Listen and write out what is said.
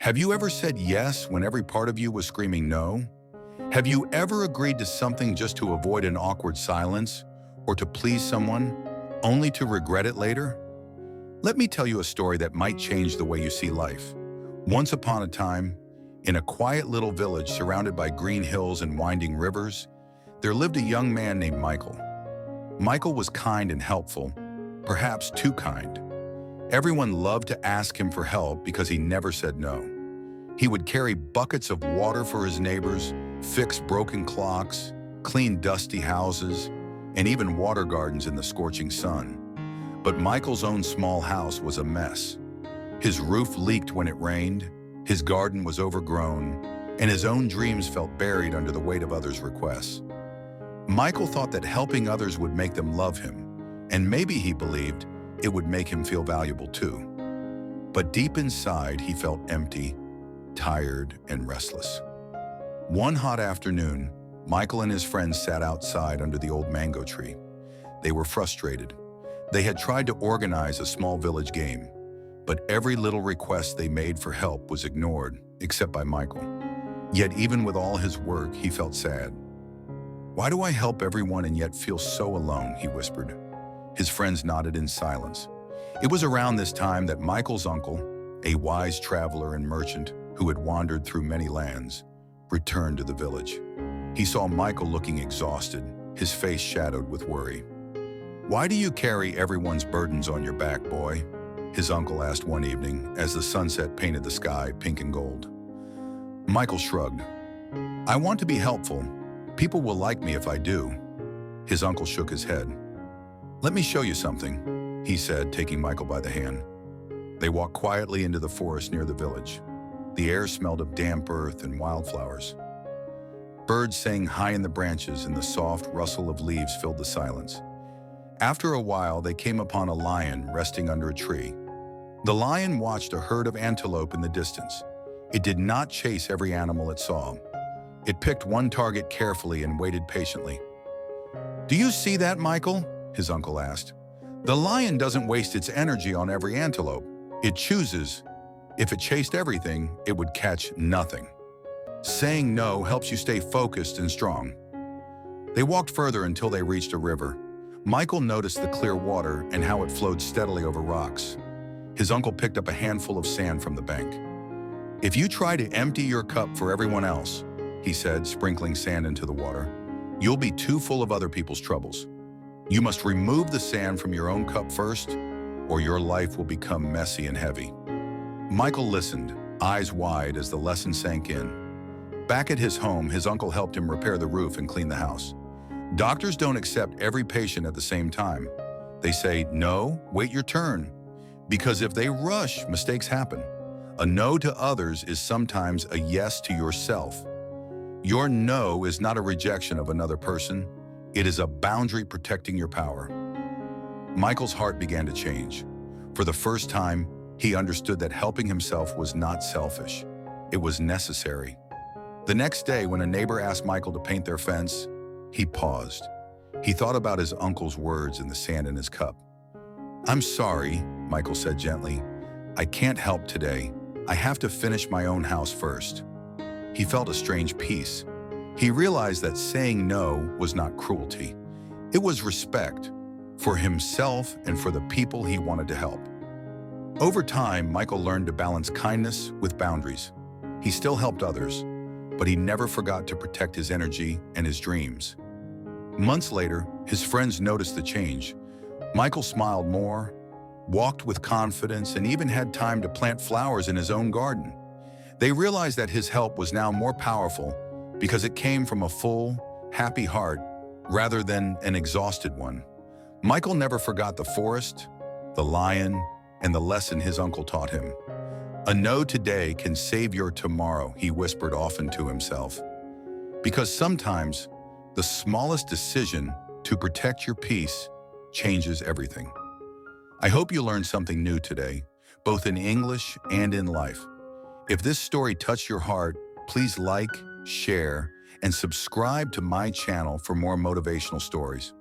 Have you ever said yes when every part of you was screaming no? Have you ever agreed to something just to avoid an awkward silence or to please someone, only to regret it later? Let me tell you a story that might change the way you see life. Once upon a time, in a quiet little village surrounded by green hills and winding rivers, there lived a young man named Michael. Michael was kind and helpful, perhaps too kind. Everyone loved to ask him for help because he never said no. He would carry buckets of water for his neighbors, fix broken clocks, clean dusty houses, and even water gardens in the scorching sun. But Michael's own small house was a mess. His roof leaked when it rained, his garden was overgrown, and his own dreams felt buried under the weight of others' requests. Michael thought that helping others would make them love him, and maybe he believed it would make him feel valuable too. But deep inside, he felt empty, tired, and restless. One hot afternoon, Michael and his friends sat outside under the old mango tree. They were frustrated. They had tried to organize a small village game, but every little request they made for help was ignored, except by Michael. Yet even with all his work, he felt sad. "Why do I help everyone and yet feel so alone?" he whispered. His friends nodded in silence. It was around this time that Michael's uncle, a wise traveler and merchant who had wandered through many lands, returned to the village. He saw Michael looking exhausted, his face shadowed with worry. "Why do you carry everyone's burdens on your back, boy?" his uncle asked one evening as the sunset painted the sky pink and gold. Michael shrugged. "I want to be helpful. People will like me if I do." His uncle shook his head. "Let me show you something," he said, taking Michael by the hand. They walked quietly into the forest near the village. The air smelled of damp earth and wildflowers. Birds sang high in the branches and the soft rustle of leaves filled the silence. After a while, they came upon a lion resting under a tree. The lion watched a herd of antelope in the distance. It did not chase every animal it saw. It picked one target carefully and waited patiently. "Do you see that, Michael?" his uncle asked. "The lion doesn't waste its energy on every antelope. It chooses. If it chased everything, it would catch nothing. Saying no helps you stay focused and strong." They walked further until they reached a river. Michael noticed the clear water and how it flowed steadily over rocks. His uncle picked up a handful of sand from the bank. "If you try to empty your cup for everyone else," he said, sprinkling sand into the water, "you'll be too full of other people's troubles. You must remove the sand from your own cup first, or your life will become messy and heavy." Michael listened, eyes wide as the lesson sank in. Back at his home, his uncle helped him repair the roof and clean the house. Doctors don't accept every patient at the same time. They say, "No, wait your turn." Because if they rush, mistakes happen. A no to others is sometimes a yes to yourself. Your no is not a rejection of another person. It is a boundary protecting your power. Michael's heart began to change. For the first time, he understood that helping himself was not selfish. It was necessary. The next day, when a neighbor asked Michael to paint their fence, he paused. He thought about his uncle's words and the sand in his cup. "I'm sorry," Michael said gently. "I can't help today. I have to finish my own house first." He felt a strange peace. He realized that saying no was not cruelty. It was respect for himself and for the people he wanted to help. Over time, Michael learned to balance kindness with boundaries. He still helped others, but he never forgot to protect his energy and his dreams. Months later, his friends noticed the change. Michael smiled more, walked with confidence, and even had time to plant flowers in his own garden. They realized that his help was now more powerful because it came from a full, happy heart rather than an exhausted one. Michael never forgot the forest, the lion, and the lesson his uncle taught him. "A no today can save your tomorrow," he whispered often to himself. Because sometimes the smallest decision to protect your peace changes everything. I hope you learned something new today, both in English and in life. If this story touched your heart, please like, share, and subscribe to my channel for more motivational stories.